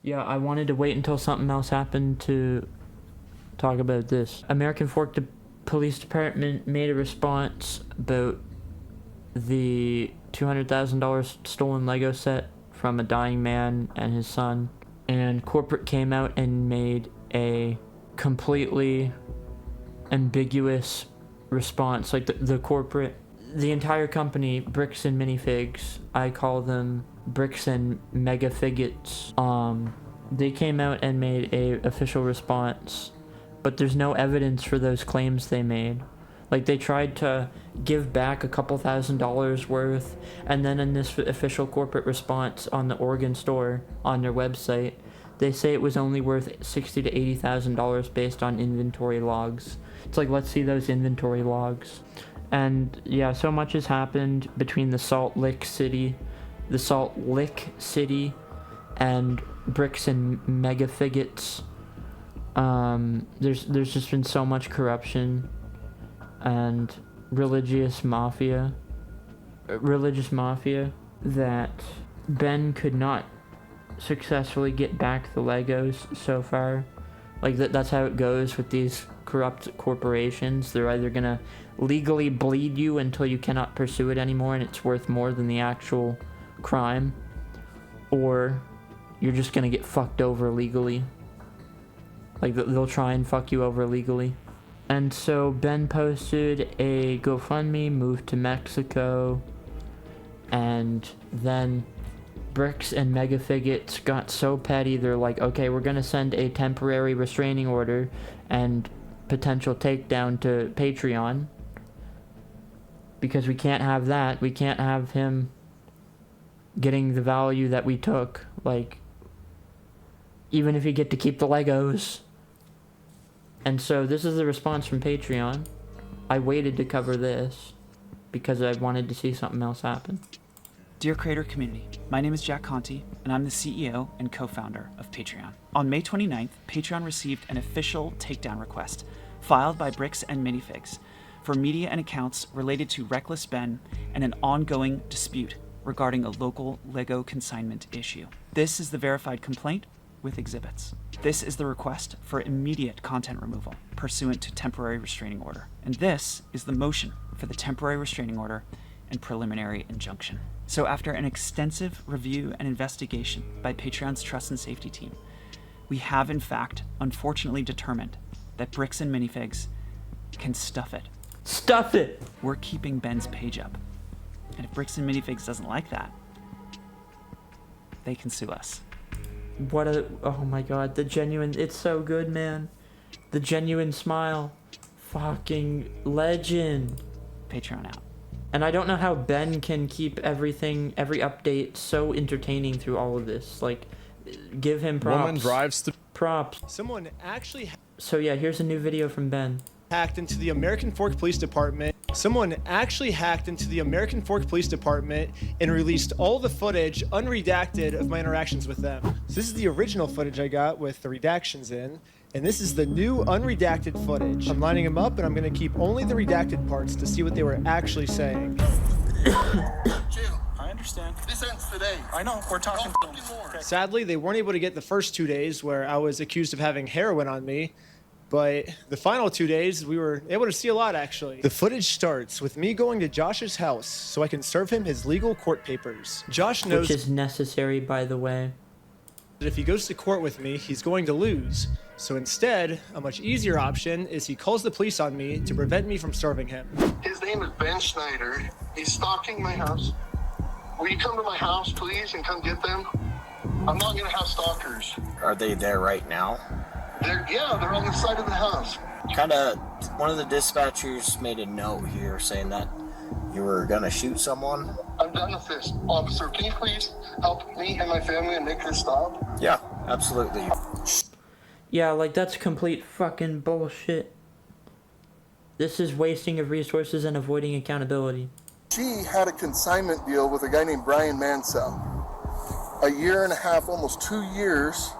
Yeah, I wanted to wait until something else happened to talk about this. American Fork Police Department made a response about the $200,000 stolen Lego set from a dying man and his son. And corporate came out and made a completely ambiguous response. Like the entire company, Bricks&Minifigs, I call them Bricks&Megafigs, they came out and made a official response, but there's no evidence for those claims they made. Like, they tried to give back a couple $1,000s worth, and then in this official corporate response on the Oregon store on their website, they say it was only worth $60,000 to $80,000 based on inventory logs. It's like, let's see those inventory logs. And yeah, so much has happened between the Salt Lick City and Bricks&Megafigs. There's just been so much corruption and religious mafia that Ben could not successfully get back the Legos so far. Like, that's how it goes with these corrupt corporations. They're either gonna legally bleed you until you cannot pursue it anymore and it's worth more than the actual crime, or you're just gonna get fucked over legally. Like, they'll try and fuck you over legally. And so Ben posted a GoFundMe, moved to Mexico, and then Bricks&Megafigs got so petty, they're like, okay, we're gonna send a temporary restraining order and potential takedown to Patreon, because we can't have that. We can't have him getting the value that we took. Like, even if you get to keep the Legos. And so this is the response from Patreon. I waited to cover this because I wanted to see something else happen. Dear creator community, my name is Jack Conti, and I'm the CEO and co-founder of Patreon. On May 29th, Patreon received an official takedown request filed by Bricks&Minifigs for media and accounts related to Reckless Ben and an ongoing dispute regarding a local Lego consignment issue. This is the verified complaint with exhibits. This is the request for immediate content removal pursuant to temporary restraining order. And this is the motion for the temporary restraining order and preliminary injunction. So after an extensive review and investigation by Patreon's trust and safety team, we have in fact unfortunately determined that Bricks&Minifigs can stuff it. Stuff it! We're keeping Ben's page up. And if Bricks&Minifigs doesn't like that, they can sue us. Oh my god, it's so good, man. The genuine smile. Fucking legend. Patreon out. And I don't know how Ben can keep every update so entertaining through all of this. Like, give him props. Woman drives the props. Someone actually So yeah, here's a new video from Ben. hacked into the American Fork Police Department. Someone actually hacked into the American Fork Police Department and released all the footage unredacted of my interactions with them. So this is the original footage I got with the redactions in, and this is the new unredacted footage. I'm lining them up, and I'm going to keep only the redacted parts to see what they were actually saying. Chill. I understand. This ends today. I know. We're talking more. Okay. Sadly, they weren't able to get the first 2 days where I was accused of having heroin on me, but the final 2 days, we were able to see a lot, actually. The footage starts with me going to Josh's house so I can serve him his legal court papers. Josh knows... Which is necessary, by the way. ...that if he goes to court with me, he's going to lose. So instead, a much easier option is he calls the police on me to prevent me from serving him. His name is Ben Schneider. He's stalking my house. Will you come to my house, please, and come get them? I'm not going to have stalkers. Are they there right now? They're on the side of the house. One of the dispatchers made a note here saying that you were gonna shoot someone. I'm done with this. Officer, can you please help me and my family and make this stop? Yeah, absolutely. Yeah, like, that's complete fucking bullshit. This is wasting of resources and avoiding accountability. She had a consignment deal with a guy named Brian Mansell. A year and a half, almost 2 years,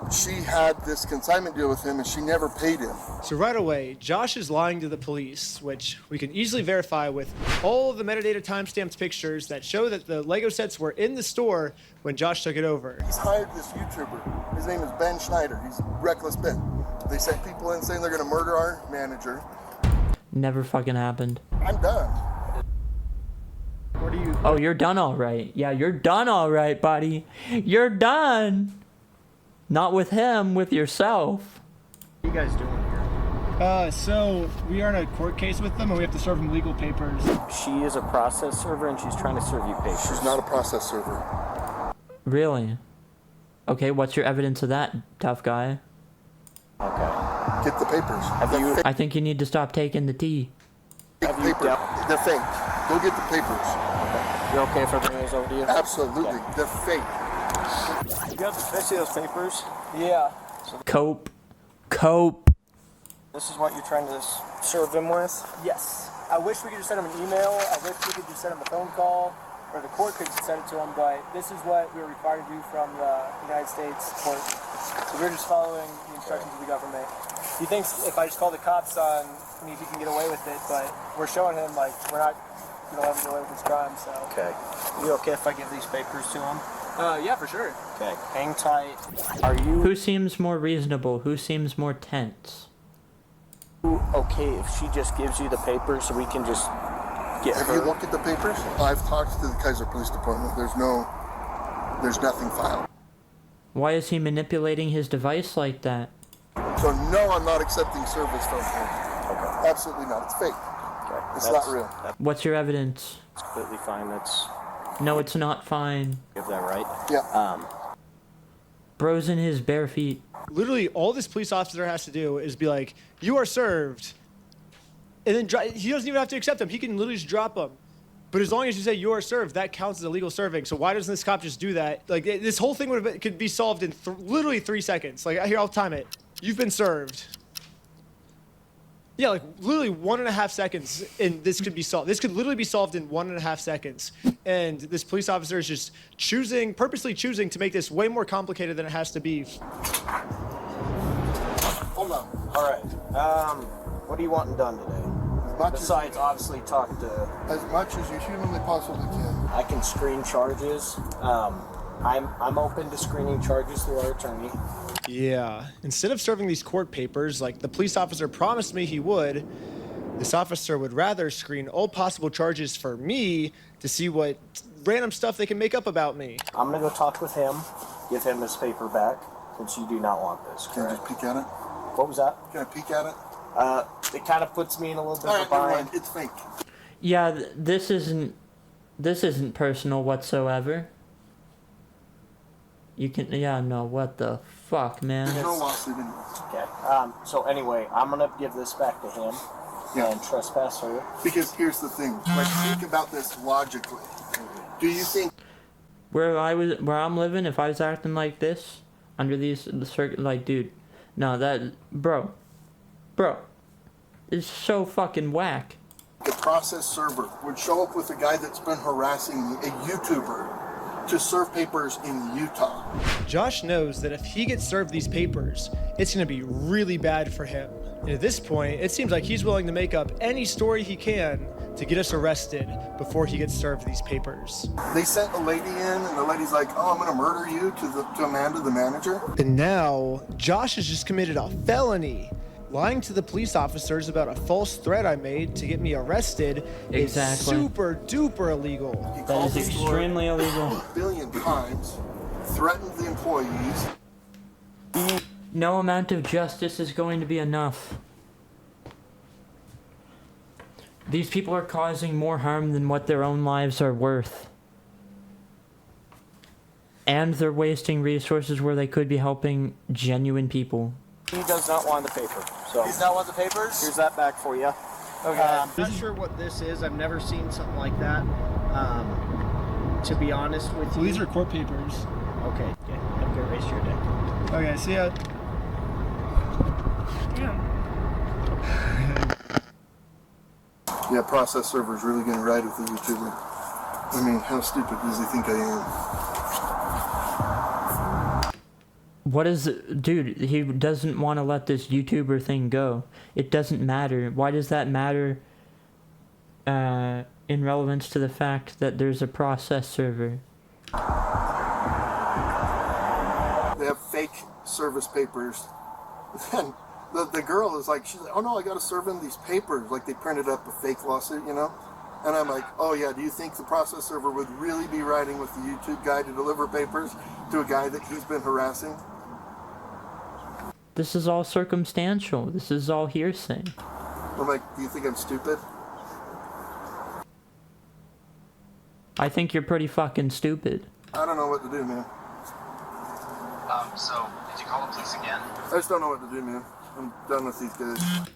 she had this consignment deal with him and she never paid him. So right away, Josh is lying to the police, which we can easily verify with all of the metadata timestamped pictures that show that the Lego sets were in the store when Josh took it over. He's hired this YouTuber. His name is Ben Schneider. He's Reckless Ben. They sent people in saying they're going to murder our manager. Never fucking happened. I'm done. What do you... Oh, you're done all right. Yeah, you're done all right, buddy. You're done. Not with him, with yourself. What are you guys doing here? So we are in a court case with them and we have to serve them legal papers. She is a process server and she's trying to serve you papers. She's not a process server. Really? Okay, what's your evidence of that, tough guy? Okay. Get the papers. Have you? I think you need to stop taking the tea. Fake Have you paper. dealt- They're fake. Go get the papers. You're okay if I bring those over to you? Absolutely. They're fake. You have to see those papers? Yeah. Cope. Cope. This is what you're trying to serve them with? Yes. I wish we could just send him an email. I wish we could just send him a phone call, or the court could just send it to him, but this is what we're required to do from the United States court. So we're just following the instructions of the government. He thinks if I just call the cops on me, he can get away with it, but we're showing him, like, we're not going to let him get away with his crime, so. Okay. You okay if I give these papers to him? Yeah, for sure. Okay. Hang tight. Are you Who seems more reasonable? Who seems more tense? okay if she just gives you the papers so we can just get Have her? you looked at the papers? I've talked to the Kaiser Police Department. There's nothing filed. Why is he manipulating his device like that? So no, I'm not accepting service from him. Okay. Absolutely not. It's fake. Okay. It's That's- not real. What's your evidence? That's completely fine. That's No, it's not fine. give that right. Yeah. Bro's in his bare feet. Literally, all this police officer has to do is be like, you are served. And then he doesn't even have to accept them. He can literally just drop them. But as long as you say you are served, that counts as illegal serving. So why doesn't this cop just do that? Like, this whole thing could be solved in literally 3 seconds. Like, here, I'll time it. You've been served. Yeah, like literally 1.5 seconds, and this could be solved. This could literally be solved in 1.5 seconds. And this police officer is just purposely choosing to make this way more complicated than it has to be. Hold on. All right. What are you wanting done today? As much Besides, obviously, talk to. as much as you humanly possibly can. I can screen charges. I'm open to screening charges through our attorney. Yeah. Instead of serving these court papers like the police officer promised me he would, this officer would rather screen all possible charges for me to see what random stuff they can make up about me. I'm gonna go talk with him, give him his paper back, since you do not want this. Can I Correct? just peek at it? What was that? Can I peek at it? It kind of puts me in a little bit All of a right, never bind. mind. It's fake. Yeah, this isn't personal whatsoever. You can, yeah, no, what the fuck, man? There's no lawsuit anyway. Okay. So anyway, I'm gonna give this back to him Yeah. and trespass her. Because here's the thing. Like, think about this logically. Do you think Where I'm living, if I was acting like this, under like, dude, no, bro, it's so fucking whack. a process server would show up with a guy that's been harassing me, a YouTuber, to serve papers in Utah? Josh knows that if he gets served these papers, it's going to be really bad for him. And at this point, it seems like he's willing to make up any story he can to get us arrested before he gets served these papers. They sent a lady in, and the lady's like, "Oh, I'm going to murder you," to Amanda, the manager. And now, Josh has just committed a felony. Lying to the police officers about a false threat I made to get me arrested Exactly. is super duper illegal. He That called is the store extremely illegal. a billion times, threatened the employees. No amount of justice is going to be enough. These people are causing more harm than what their own lives are worth. And they're wasting resources where they could be helping genuine people. He does not want the paper. So He's not want the papers? here's that back for you. Okay. I'm not sure what this is. I've never seen something like that. To be honest with you. These are court papers. Okay. Have a good rest of your day. Okay, see ya. Yeah, process server's really going to ride with the YouTuber. I mean, how stupid does he think I am? What is it? Dude, he doesn't want to let this YouTuber thing go. It doesn't matter. Why does that matter in relevance to the fact that there's a process server? They have fake service papers. And the girl is like, she's like, oh no, I got to serve in these papers. Like they printed up a fake lawsuit, you know? And I'm like, oh yeah, do you think the process server would really be riding with the YouTube guy to deliver papers to a guy that he's been harassing? This is all circumstantial. This is all hearsay. I'm like, do you think I'm stupid? I think you're pretty fucking stupid. I don't know what to do, man. So, did you call the police again? I just don't know what to do, man. I'm done with these guys.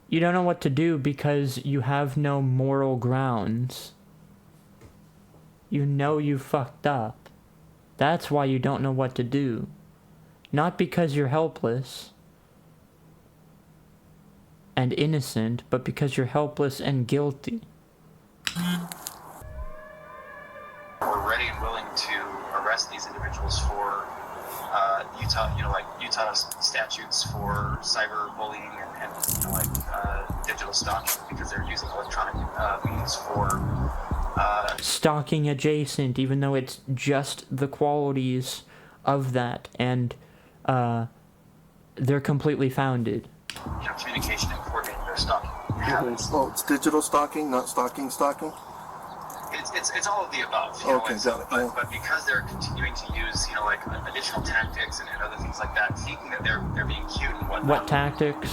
You don't know what to do because you have no moral grounds. You know you fucked up. That's why you don't know what to do. Not because you're helpless and innocent, but because you're helpless and guilty. We're ready and willing to arrest these individuals for Utah statutes for cyberbullying and digital stalking because they're using electronic means for stalking adjacent, even though it's just the qualities of that, and they're completely founded. Communication and coordinating their stalking habits. Oh, it's digital stalking, not stalking. It's all of the above. Okay, got it. But because they're continuing to use, additional tactics and other things like that, thinking that they're being cute and whatnot. What tactics?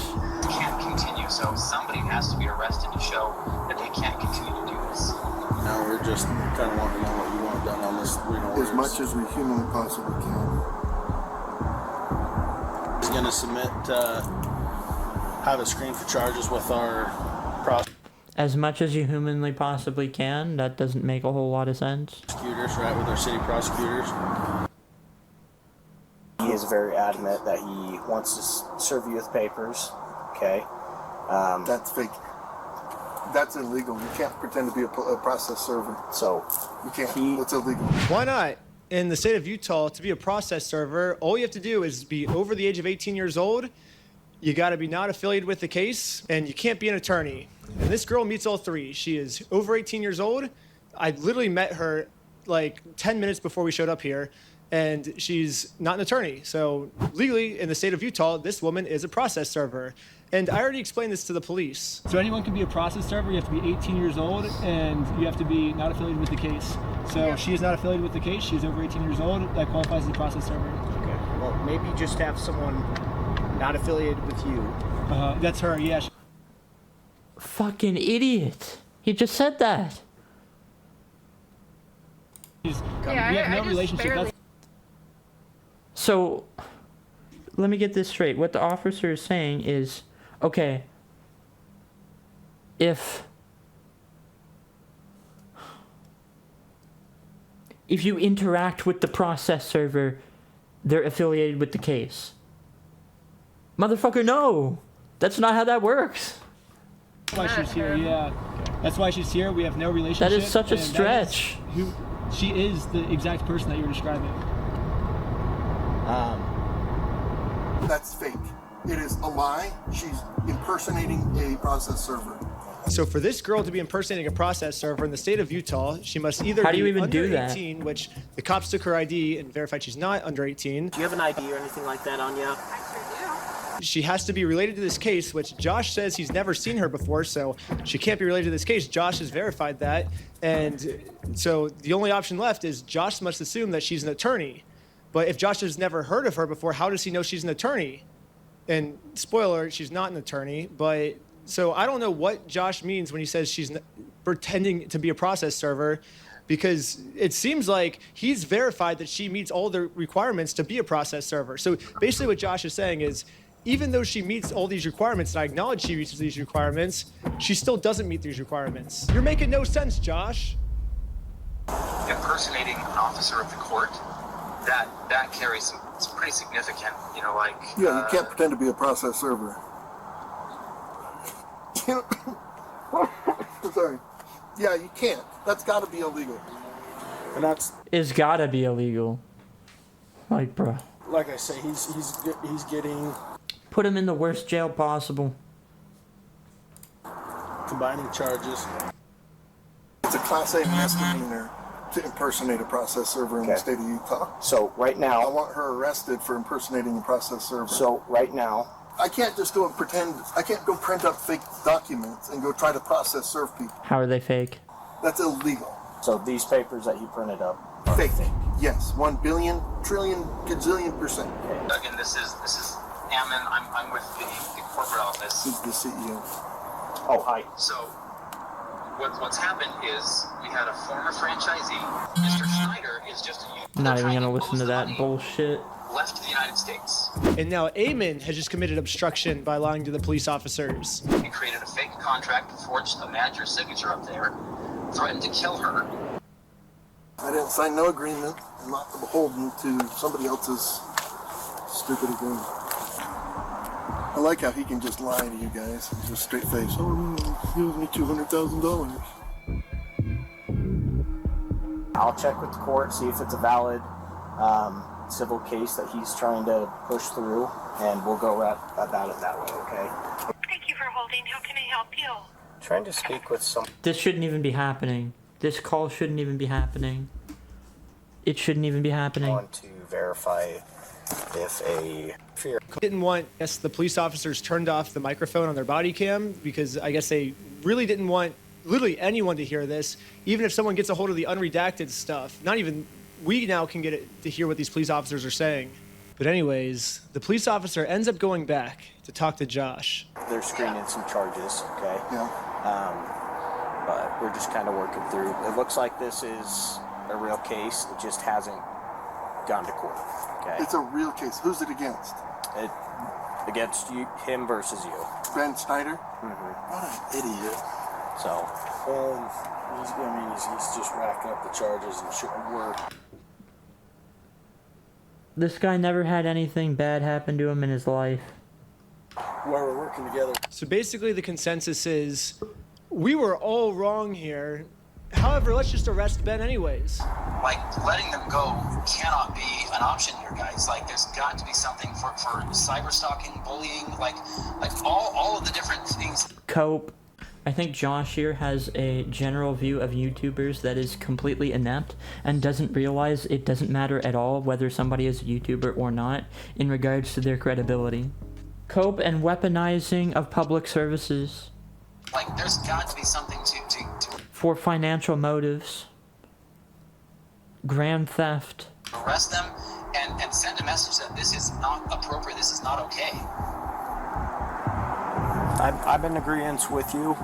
Can't continue. So somebody has to be arrested to show that they can't continue to do this. Now we're just kind of wanting to know what you want done on this. As much as we humanly possibly can. He's going to submit, have it screened for charges with our prosecutors, As much as you humanly possibly can? That doesn't make a whole lot of sense. right, with our city prosecutors. He is very adamant that he wants to serve you with papers, okay? That's fake. That's illegal. You can't pretend to be a process server. So, You can't. That's illegal. Why not? In the state of Utah, to be a process server, all you have to do is be over the age of 18 years old. You got to be not affiliated with the case, and you can't be an attorney. And this girl meets all three. She is over 18 years old. I literally met her like 10 minutes before we showed up here, and she's not an attorney. So legally, in the state of Utah, this woman is a process server. And I already explained this to the police. So anyone can be a process server. You have to be 18 years old, and you have to be not affiliated with the case. So she is not affiliated with the case. She's over 18 years old. That qualifies as a process server. Okay. Well, maybe just have someone not affiliated with you. That's her. Yeah. Fucking idiot. He just said that. We have no relationship. That's So, let me get this straight. What the officer is saying is, okay, if you interact with the process server, they're affiliated with the case. Motherfucker, no! That's not how that works. why she's here. Yeah. That's why she's here. We have no relationship. That is such a and that stretch. is she is the exact person that you're describing. That's fake. It is a lie. She's impersonating a process server. So for this girl to be impersonating a process server in the state of Utah, she must either How do be you even under do that? 18, which the cops took her ID and verified she's not under 18. Do you have an ID or anything like that on you? She has to be related to this case, which Josh says he's never seen her before, so she can't be related to this case. Josh has verified that, and so the only option left is Josh must assume that she's an attorney. But if Josh has never heard of her before, how does he know she's an attorney? And spoiler, she's not an attorney, but so I don't know what Josh means when he says she's pretending to be a process server, because it seems like he's verified that she meets all the requirements to be a process server. So basically what Josh is saying is, even though she meets all these requirements, and I acknowledge she meets these requirements, she still doesn't meet these requirements. You're making no sense, Josh. Impersonating an officer of the court, that carries it's pretty significant, Yeah, you can't pretend to be a process server. Sorry. Yeah, you can't. That's got to be illegal. And that's It's gotta be illegal. Like, bro. like I say, he's getting Put him in the worst jail possible. combining charges. It's a Class A misdemeanor to impersonate a process server in the state of Utah. So right I now, want her arrested for impersonating a process server. so right now, I can't just go and pretend. I can't go print up fake documents and go try to process serve people. How are they fake? That's illegal. so these papers that you printed up are Fake. Yes, 1 billion, trillion, gazillion percent. Again, this is Ammon. I'm with the corporate office. He's the CEO. Oh, hi. So what's happened is we had a former franchisee, Mr. Schneider, is just Not even trying gonna listen impose to the that money bullshit. left to the United States. And now Eamon has just committed obstruction by lying to the police officers. He created a fake contract, forged a manager's signature up there, threatened to kill her. I didn't sign no agreement. I'm not beholden to somebody else's stupid agreement. I like how he can just lie to you guys. Just straight face. Oh, he owes me $200,000. I'll check with the court, see if it's a valid civil case that he's trying to push through, and we'll go about it that way, okay? Thank you for holding. How can I help you? Trying to speak with some... This shouldn't even be happening. This call shouldn't even be happening. It shouldn't even be happening. want to verify if a... Didn't want, yes, the police officers turned off the microphone on their body cam because I guess they really didn't want literally anyone to hear this. Even if someone gets a hold of the unredacted stuff, not even we now can get it to hear what these police officers are saying. But anyways, the police officer ends up going back to talk to Josh. They're screening some charges, okay? Yeah. But we're just kind of working through. It looks like this is a real case. It just hasn't gone to court, okay? It's a real case. Who's it against? It, against you, him versus you. Ben Schneider? Mm-hmm. What an idiot. So, He's just racking up the charges and shouldn't work. This guy never had anything bad happen to him in his life. While we're working together. So basically the consensus is we were all wrong here. However, let's just arrest Ben anyways. Like, letting them go cannot be an option here, guys. Like, there's got to be something for cyber stalking, bullying, like all of the different things. Cope. I think Josh here has a general view of YouTubers that is completely inept and doesn't realize it doesn't matter at all whether somebody is a YouTuber or not in regards to their credibility. Cope and weaponizing of public services. Like, there's got to be something to for financial motives. Grand theft. arrest them and send a message that this is not appropriate, this is not okay. I'm in agreement with you.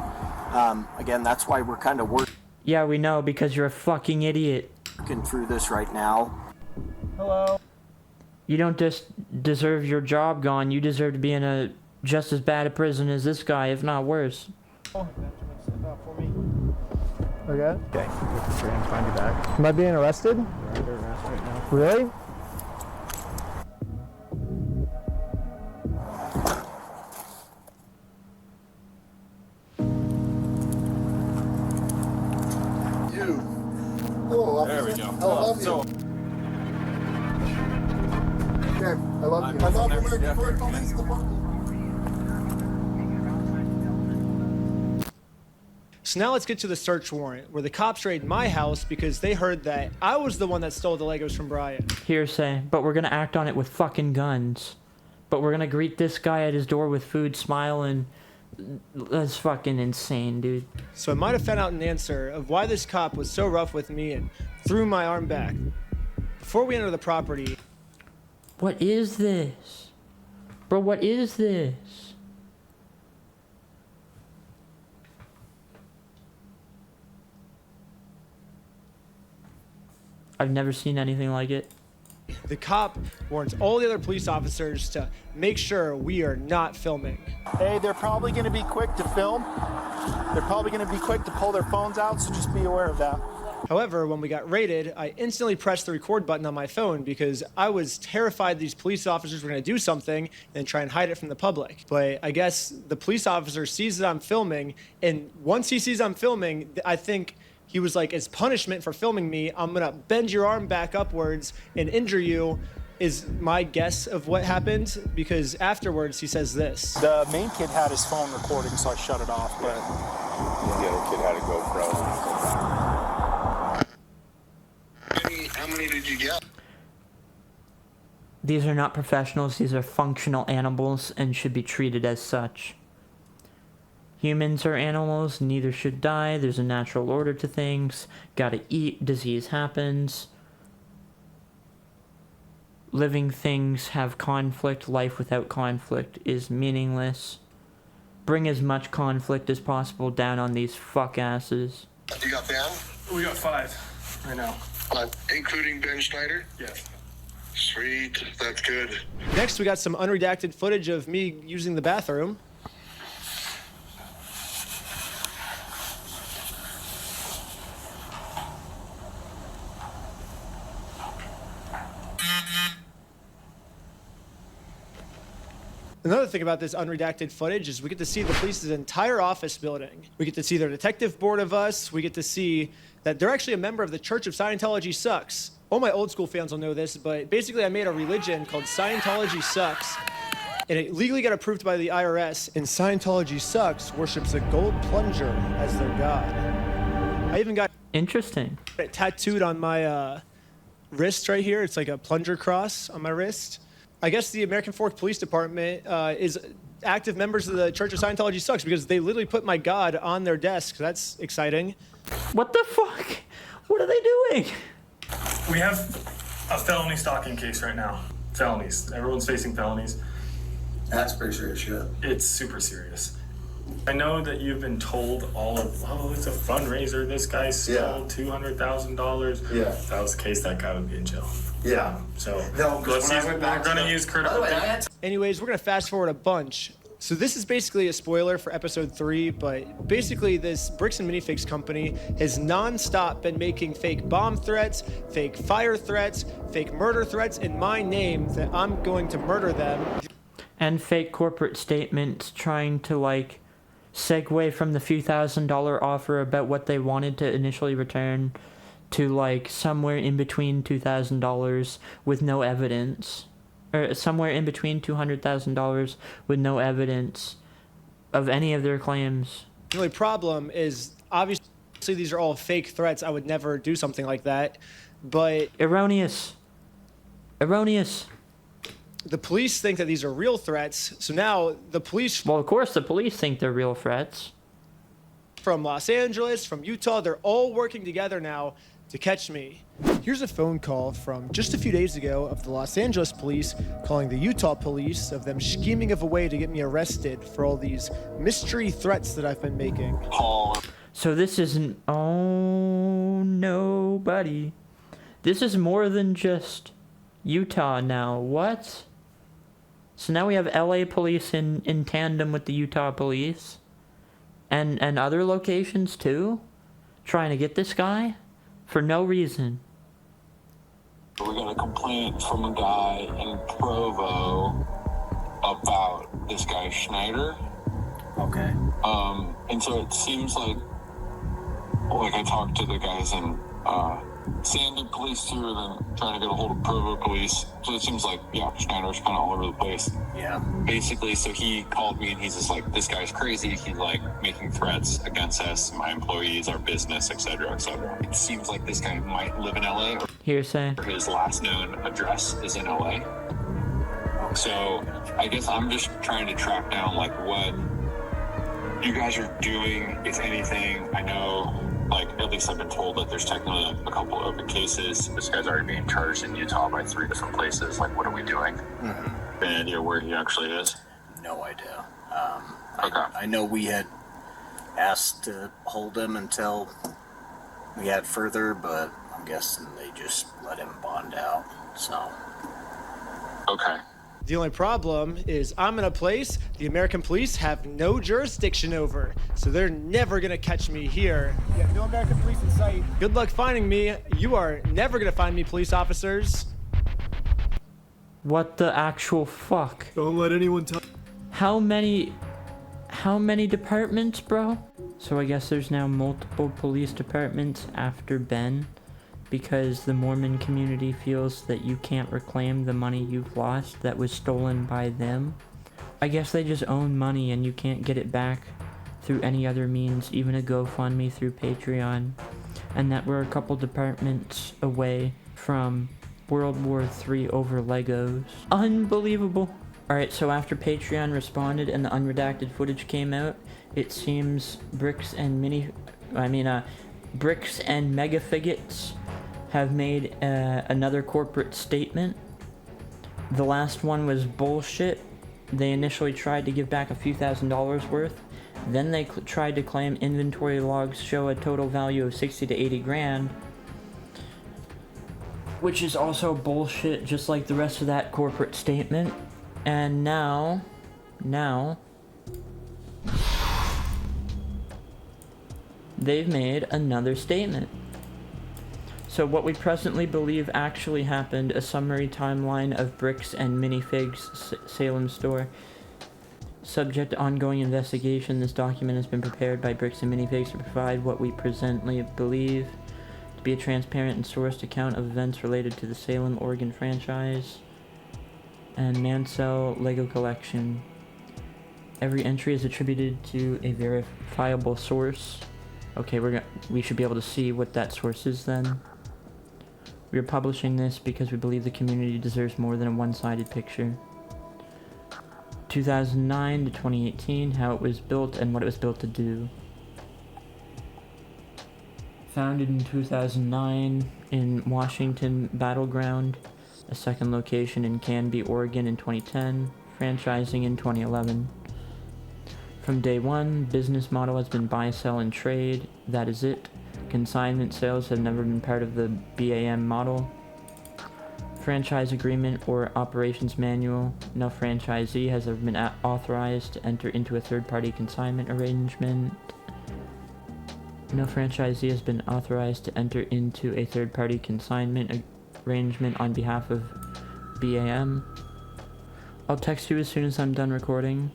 Again, that's why we're kind of working Yeah, we know, because you're a fucking idiot. through this right now. Hello. You don't just deserve your job gone, you deserve to be in a just as bad a prison as this guy, if not worse. Okay. Okay. Find you back. Am I being arrested? You're under arrest right now. Really? You. Hello, There we officer. go. I love So, you. Okay, I love you. I love the American Fork Police Department. So now let's get to the search warrant, where the cops raid my house because they heard that I was the one that stole the Legos from Brian. Hearsay, but we're gonna act on it with fucking guns. But we're gonna greet this guy at his door with food, smile, and that's fucking insane, dude. So I might have found out an answer of why this cop was so rough with me and threw my arm back. Before we enter the property... What is this? Bro, what is this? I've never seen anything like it. The cop warns all the other police officers to make sure we are not filming. Hey, they're probably going to be quick to film. They're probably going to be quick to pull their phones out, so just be aware of that. However, when we got raided, I instantly pressed the record button on my phone because I was terrified these police officers were going to do something and try and hide it from the public. But I guess the police officer sees that I'm filming, and once he sees I'm filming, I think he was like, as punishment for filming me, I'm going to bend your arm back upwards and injure you is my guess of what happened, because afterwards he says this. The main kid had his phone recording, so I shut it off, but... The other kid had a GoPro. How many did you get? These are not professionals, these are functional animals and should be treated as such. Humans are animals, neither should die, there's a natural order to things, gotta eat, disease happens. Living things have conflict, life without conflict is meaningless. Bring as much conflict as possible down on these fuck asses. You got Ben? We got 5 right now. Including Ben Schneider? Yes. Sweet, that's good. Next, we got some unredacted footage of me using the bathroom. Another thing about this unredacted footage is we get to see the police's entire office building. We get to see their detective board of us. We get to see that they're actually a member of the Church of Scientology Sucks. All my old school fans will know this, but basically I made a religion called Scientology Sucks, and it legally got approved by the IRS, and Scientology Sucks worships a gold plunger as their god. I even got Interesting. it tattooed on my wrist right here. It's like a plunger cross on my wrist. I guess the American Fork Police Department is active members of the Church of Scientology Sucks because they literally put my god on their desk. That's exciting. What the fuck? What are they doing? We have a felony stalking case right now. Felonies. Everyone's facing felonies. That's pretty serious shit. It's super serious. I know that you've been told it's a fundraiser. This guy stole $200,000. Yeah. If that was the case, that guy would be in jail. Yeah. So No, we're gonna use critical. Anyways, we're gonna fast forward a bunch. So this is basically a spoiler for episode 3, but basically this Bricks&Minifigs company has non-stop been making fake bomb threats, fake fire threats, fake murder threats in my name that I'm going to murder them. And fake corporate statements trying to like segue from the few $1,000 offer about what they wanted to initially return to like somewhere in between $2,000 with no evidence. Or somewhere in between $200,000 with no evidence of any of their claims. The only problem is, obviously these are all fake threats. I would never do something like that, but... Erroneous. Erroneous. The police think that these are real threats, so now the police... Well, of course the police think they're real threats. From Los Angeles, from Utah, they're all working together now to catch me. Here's a phone call from just a few days ago of the Los Angeles police calling the Utah police of them scheming of a way to get me arrested for all these mystery threats that I've been making. So this isn't... Oh, no, buddy. This is more than just Utah now. What? So now we have LA police in tandem with the Utah police? And other locations too? Trying to get this guy? For no reason. We got a complaint from a guy in Provo about this guy Schneider. Okay. And so it seems like I talked to the guys in Sandy police too, and then trying to get a hold of Provo police. So it seems like, yeah, Schneider's kind of all over the place. Yeah. Basically, so he called me and he's just like, this guy's crazy. He's like making threats against us, my employees, our business, etc., etc. It seems like this guy might live in LA. Hearsay. Or his last known address is in LA. So I guess I'm just trying to track down like what you guys are doing, if anything. I know, like, at least I've been told that there's technically a couple open cases. This guy's already being charged in Utah by 3 different places. Like, what are we doing? Mm-hmm. Any idea where he actually is? No idea. Okay. I know we had asked to hold him until we had further, but I'm guessing they just let him bond out, so. Okay. The only problem is I'm in a place the American police have no jurisdiction over, so they're never gonna catch me here. Yeah, no American police in sight. Good luck finding me. You are never gonna find me, police officers. What the actual fuck? Don't let anyone tell. How many departments, bro? So I guess there's now multiple police departments after Ben. because the Mormon community feels that you can't reclaim the money you've lost that was stolen by them. I guess they just own money and you can't get it back through any other means, even a GoFundMe through Patreon, and that we're a couple departments away from World War III over Legos. Unbelievable. Alright, so after Patreon responded and the unredacted footage came out, it seems Bricks and Megafigs have made another corporate statement. The last one was bullshit. They initially tried to give back a few $1,000s worth. Then they tried to claim inventory logs show a total value of 60 to 80 grand. Which is also bullshit, just like the rest of that corporate statement. And now, they've made another statement. So what we presently believe actually happened, a summary timeline of Bricks and Minifigs Salem store. Subject to ongoing investigation, this document has been prepared by Bricks and Minifigs to provide what we presently believe to be a transparent and sourced account of events related to the Salem, Oregon franchise and Mansell Lego collection. Every entry is attributed to a verifiable source. Okay, we should be able to see what that source is then. We are publishing this because we believe the community deserves more than a one-sided picture. 2009 to 2018, how it was built and what it was built to do. Founded in 2009 in Washington Battleground, a second location in Canby, Oregon in 2010, franchising in 2011. From day one, business model has been buy, sell, and trade. That is it. Consignment sales have never been part of the BAM model. Franchise agreement or operations manual. No franchisee has ever been authorized to enter into a third-party consignment arrangement. No franchisee has been authorized to enter into a third-party consignment arrangement on behalf of BAM. I'll text you as soon as I'm done recording.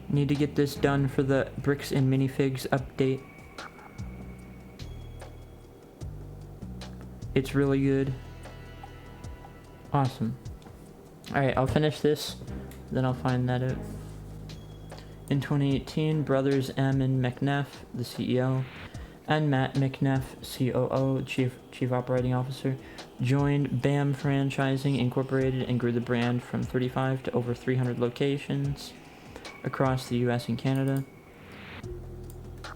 Need to get this done for the Bricks and Minifigs update. It's really good. Awesome. Alright, I'll finish this, then I'll find that out. In 2018, brothers M and McNeff, the CEO, and Matt McNeff, COO, Chief Operating Officer, joined BAM Franchising Incorporated and grew the brand from 35 to over 300 locations across the US and Canada.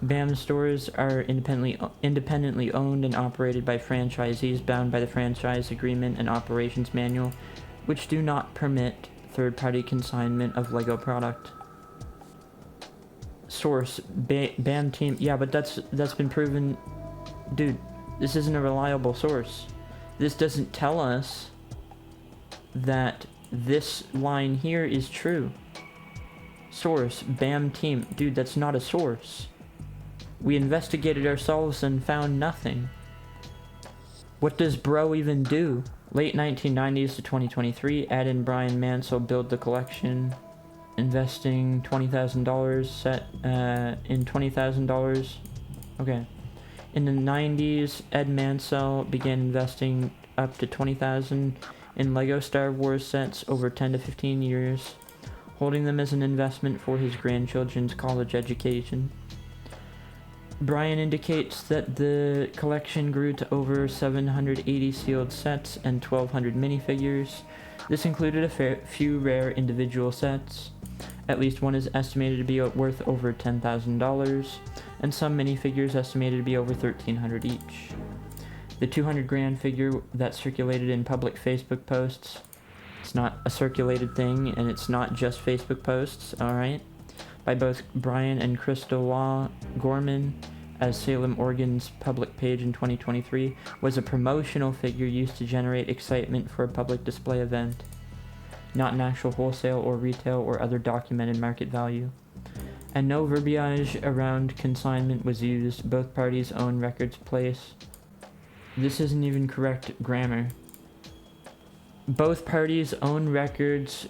BAM stores are independently owned and operated by franchisees bound by the franchise agreement and operations manual, which do not permit third-party consignment of Lego product. Source, BAM team. Yeah, but that's been proven. Dude, this isn't a reliable source. This doesn't tell us that this line here is true. Source, BAM team. Dude, that's not a source. We investigated ourselves and found nothing. What does bro even do? Late 1990s to 2023, Ed and Brian Mansell build the collection, investing $20,000 set in $20,000. Okay. In the 90s, Ed Mansell began investing up to $20,000 in Lego Star Wars sets over 10 to 15 years, holding them as an investment for his grandchildren's college education. Brian indicates that the collection grew to over 780 sealed sets and 1,200 minifigures. This included a few rare individual sets. At least one is estimated to be worth over $10,000, and some minifigures estimated to be over $1,300 each. The 200 grand figure that circulated in public Facebook posts, it's not a circulated thing, and it's not just Facebook posts, alright? By both Brian and Crystal Law Gorman, as Salem, Oregon's public page in 2023, was a promotional figure used to generate excitement for a public display event, not an actual wholesale or retail or other documented market value. And no verbiage around consignment was used. Both parties own records place. This isn't even correct grammar. Both parties own records.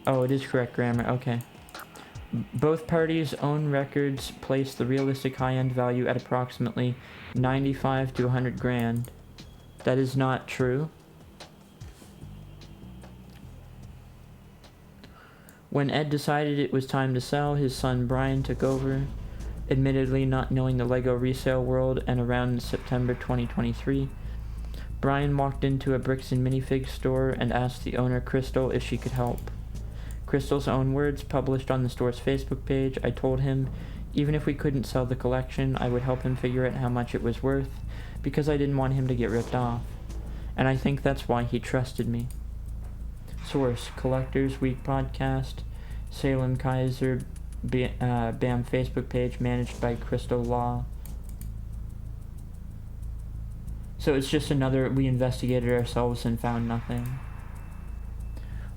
Oh, it is correct grammar, okay. Both parties' own records place the realistic high-end value at approximately 95 to 100 grand. That is not true. When Ed decided it was time to sell, his son Brian took over, admittedly not knowing the Lego resale world, and around September 2023, Brian walked into a Bricks&Minifigs store and asked the owner, Crystal, if she could help. Crystal's own words, published on the store's Facebook page, I told him even if we couldn't sell the collection, I would help him figure out how much it was worth, because I didn't want him to get ripped off. And I think that's why he trusted me. Source, Collectors Week Podcast, Salem Kaiser, BAM Facebook page, managed by Crystal Law. So it's just another, we investigated ourselves and found nothing.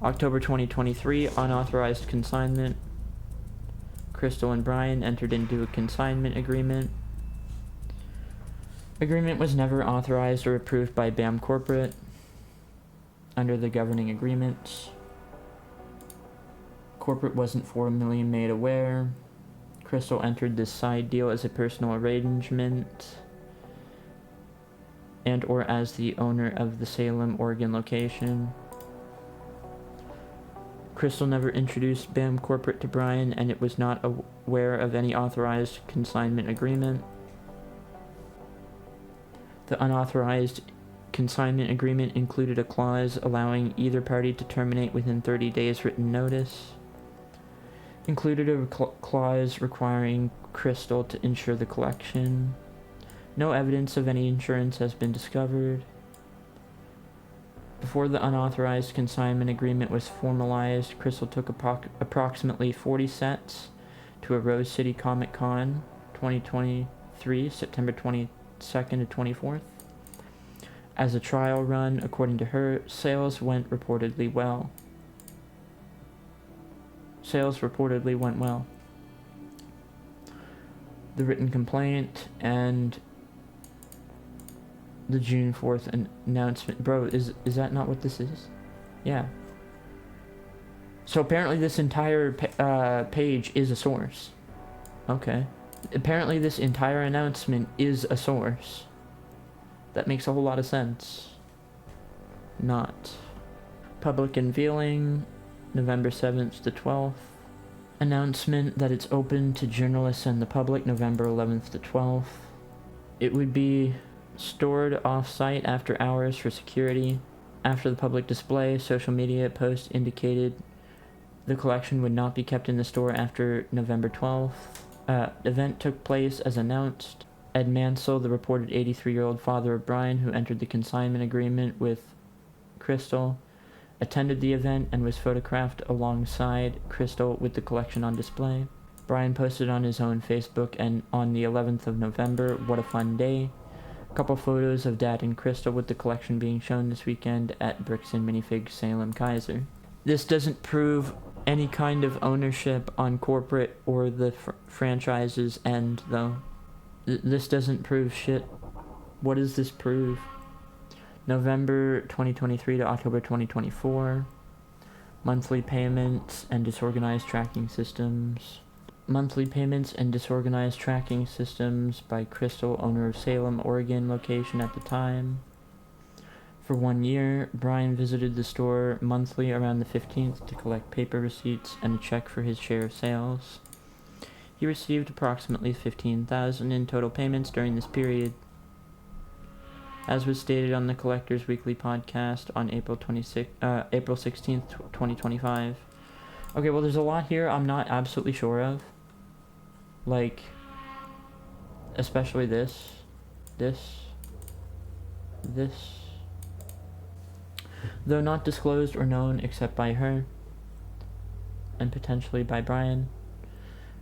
October 2023, unauthorized consignment. Crystal and Brian entered into a consignment agreement. Agreement was never authorized or approved by BAM Corporate under the governing agreements. Corporate wasn't formally made aware. Crystal entered this side deal as a personal arrangement and or as the owner of the Salem, Oregon location. Crystal never introduced BAM Corporate to Brian, and it was not aware of any authorized consignment agreement. The unauthorized consignment agreement included a clause allowing either party to terminate within 30 days written notice. Included a clause requiring Crystal to insure the collection. No evidence of any insurance has been discovered. Before the unauthorized consignment agreement was formalized, Crystal took approximately 40 sets to a Rose City Comic Con 2023, September 22nd to 24th. As a trial run, according to her, sales reportedly went well. The written complaint and the June 4th announcement. Bro, is that not what this is? Yeah. So apparently this entire page is a source. Okay. Apparently this entire announcement is a source. That makes a whole lot of sense. Not. Public unveiling, November 7th to 12th. Announcement that it's open to journalists and the public, November 11th to 12th. It would be stored off-site after hours for security. After the public display, social media posts indicated the collection would not be kept in the store after November 12th. Event took place as announced. Ed Mansell, the reported 83-year-old father of Brian, who entered the consignment agreement with Crystal, attended the event and was photographed alongside Crystal with the collection on display. Brian posted on his own Facebook and on the 11th of November, "What a fun day." A couple photos of Dad and Crystal with the collection being shown this weekend at Bricks&Minifigs Salem Kaiser. This doesn't prove any kind of ownership on corporate or the franchise's end, though. This doesn't prove shit. What does this prove? November 2023 to October 2024. Monthly payments and disorganized tracking systems. Monthly payments and disorganized tracking systems by Crystal, owner of Salem, Oregon location at the time. For 1 year, Brian visited the store monthly around the 15th to collect paper receipts and a check for his share of sales. He received approximately $15,000 in total payments during this period. As was stated on the Collectors Weekly podcast on April 16th, 2025. Okay, well, there's a lot here I'm not absolutely sure of. Like, especially this. Though not disclosed or known except by her, and potentially by Brian,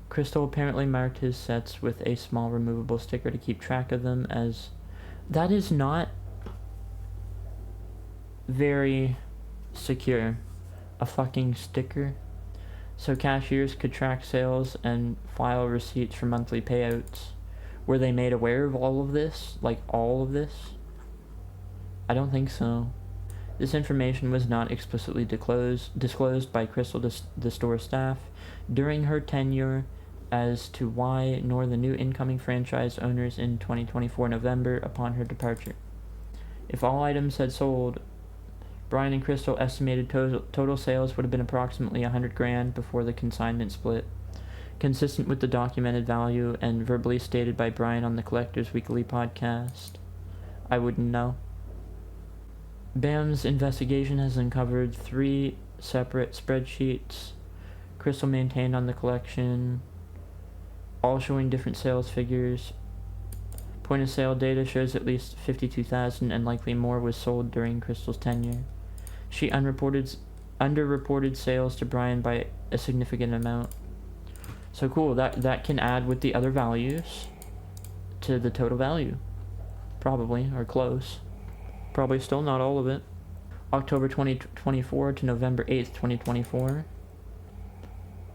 Crystal apparently marked his sets with a small removable sticker to keep track of them, as that is not very secure. A fucking sticker. So cashiers could track sales and file receipts for monthly payouts. Were they made aware of all of this? Like, all of this? I don't think so. This information was not explicitly disclosed by Crystal to the store staff during her tenure as to why, nor the new incoming franchise owners in 2024 November upon her departure. If all items had sold, Brian and Crystal estimated total sales would have been approximately $100,000 before the consignment split, consistent with the documented value and verbally stated by Brian on the Collectors Weekly podcast. I wouldn't know. BAM's investigation has uncovered 3 separate spreadsheets Crystal maintained on the collection, all showing different sales figures. Point of sale data shows at least $52,000 and likely more was sold during Crystal's tenure. She underreported sales to Brian by a significant amount. So cool, that can add with the other values to the total value. Probably, or close. Probably still not all of it. October 2024 to November 8th, 2024.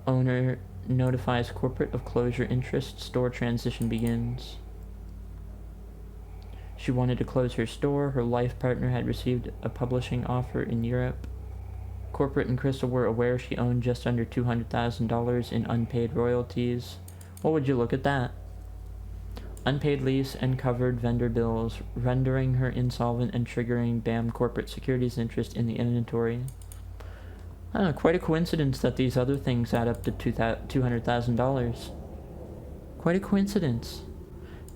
Owner notifies corporate of closure interest. Store transition begins. She wanted to close her store. Her life partner had received a publishing offer in Europe. Corporate and Crystal were aware she owned just under $200,000 in unpaid royalties. What would you look at that? Unpaid lease and covered vendor bills, rendering her insolvent and triggering BAM corporate securities interest in the inventory. Quite a coincidence that these other things add up to $200,000. Quite a coincidence.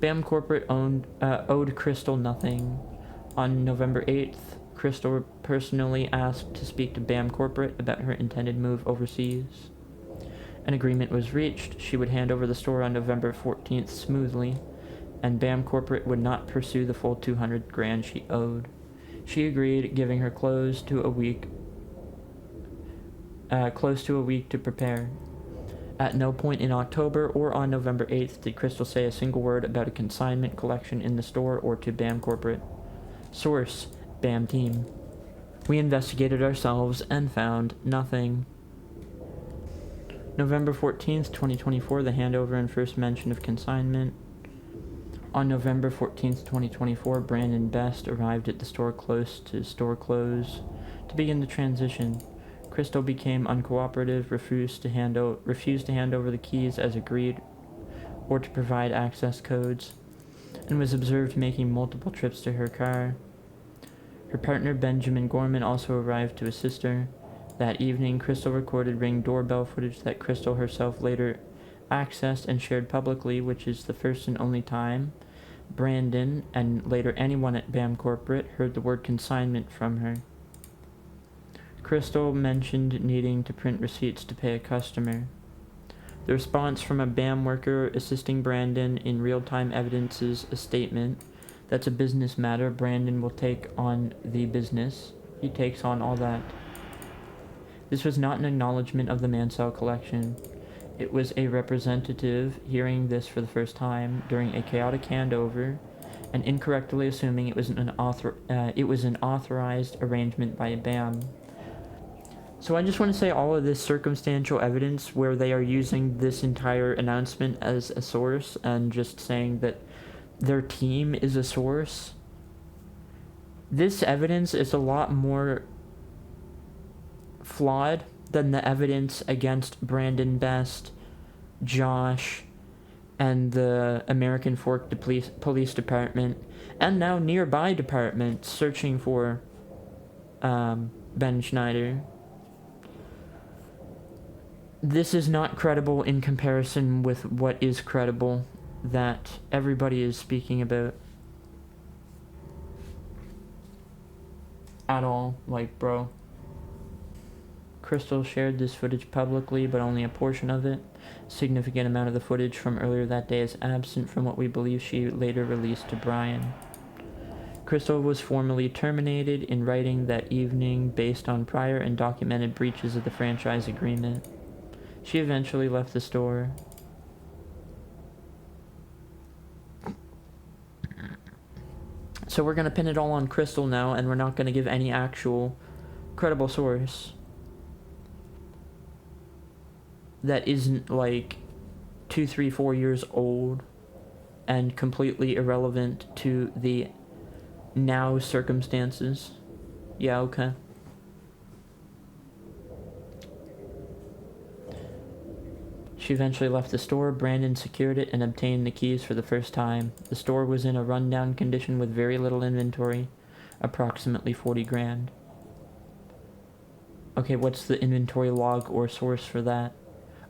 BAM corporate owed Crystal nothing. On November 8th, Crystal personally asked to speak to BAM corporate about her intended move overseas. An agreement was reached. She would hand over the store on November 14th smoothly, and BAM corporate would not pursue the full $200,000 she owed. She agreed, giving her close to a week to prepare. At no point in October or on November 8th did Crystal say a single word about a consignment collection in the store or to BAM corporate. Source: BAM team. We investigated ourselves and found nothing. November 14th, 2024, the handover and first mention of consignment. On November 14th, 2024, Brandon Best arrived at the store close to store close to begin the transition. Crystal became uncooperative, refused to hand over the keys as agreed or to provide access codes, and was observed making multiple trips to her car. Her partner Benjamin Gorman also arrived to assist her. That evening, Crystal recorded Ring doorbell footage that Crystal herself later accessed and shared publicly, which is the first and only time Brandon, and later anyone at BAM Corporate, heard the word consignment from her. Crystal mentioned needing to print receipts to pay a customer. The response from a BAM worker assisting Brandon in real-time evidences a statement that's a business matter. Brandon will take on the business. He takes on all that. This was not an acknowledgement of the Mansell collection. It was a representative hearing this for the first time during a chaotic handover and incorrectly assuming it was an authorized arrangement by BAM. So I just want to say all of this circumstantial evidence where they are using this entire announcement as a source and just saying that their team is a source. This evidence is a lot more flawed than the evidence against Brandon Best, Josh, and the American Fork Police Department, and now nearby departments searching for Ben Schneider. This is not credible in comparison with what is credible that everybody is speaking about. At all. Like, bro. Crystal shared this footage publicly, but only a portion of it. A significant amount of the footage from earlier that day is absent from what we believe she later released to Brian. Crystal was formally terminated in writing that evening based on prior and documented breaches of the franchise agreement. She eventually left the store. So we're going to pin it all on Crystal now, and we're not going to give any actual credible source that isn't like 2, 3, 4 years old and completely irrelevant to the now circumstances. Yeah, okay. She eventually left the store. Brandon secured it and obtained the keys for the first time. The store was in a rundown condition with very little inventory, approximately 40 grand. Okay, what's the inventory log or source for that?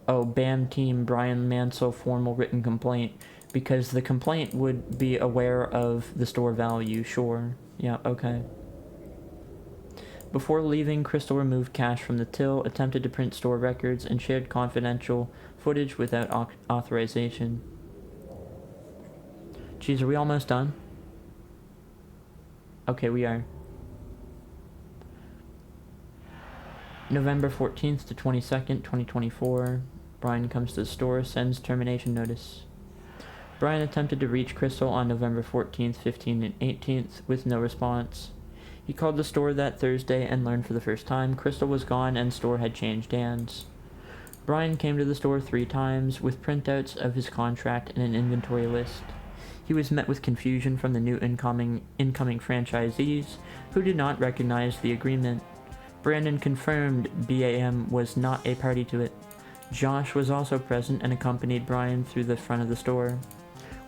Oh, BAM team, Brian Mansell, formal written complaint. Because the complaint would be aware of the store value, sure. Yeah, okay. Before leaving, Crystal removed cash from the till, attempted to print store records, and shared confidential footage without authorization. Geez, are we almost done? Okay, we are. November 14th to 22nd, 2024. Brian comes to the store, sends termination notice. Brian attempted to reach Crystal on November 14th, 15th, and 18th with no response. He called the store that Thursday and learned for the first time Crystal was gone and store had changed hands. Brian came to the store 3 times with printouts of his contract and an inventory list. He was met with confusion from the new incoming franchisees who did not recognize the agreement. Brandon confirmed BAM was not a party to it. Josh was also present and accompanied Brian through the front of the store,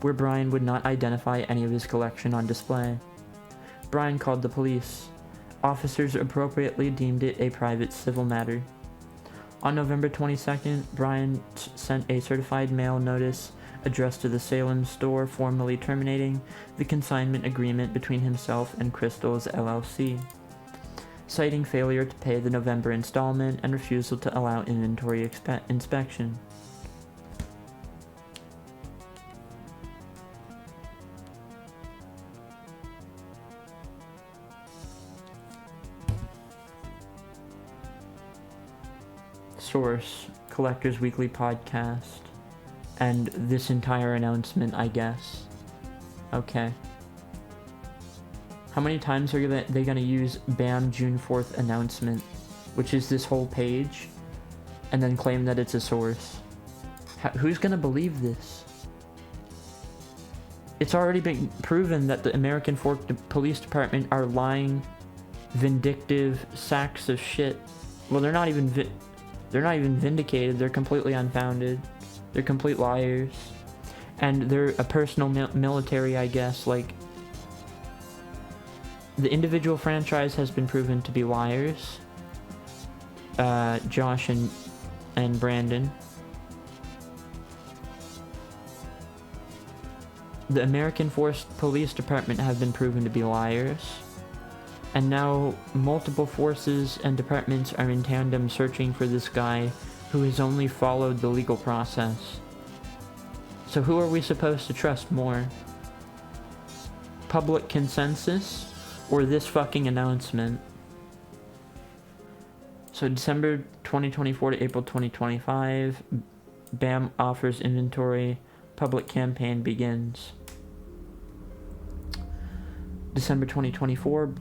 where Brian would not identify any of his collection on display. Brian called the police. Officers appropriately deemed it a private civil matter. On November 22nd, Brian sent a certified mail notice addressed to the Salem store formally terminating the consignment agreement between himself and Crystal's LLC, citing failure to pay the November installment and refusal to allow inventory inspection. Source, Collector's Weekly Podcast, and this entire announcement, I guess. Okay. How many times are they going to use BAM June 4th announcement, which is this whole page, and then claim that it's a source? Who's going to believe this? It's already been proven that the American Fork Police Department are lying, vindictive sacks of shit. Well, they're not even vindicated. They're completely unfounded. They're complete liars. And they're a personal military, I guess. Like, the individual franchise has been proven to be liars. Josh and Brandon. The American Police Department have been proven to be liars. And now multiple forces and departments are in tandem searching for this guy who has only followed the legal process. So who are we supposed to trust more? Public consensus or this fucking announcement? So December 2024 to April 2025, BAM offers inventory, public campaign begins. December 2024,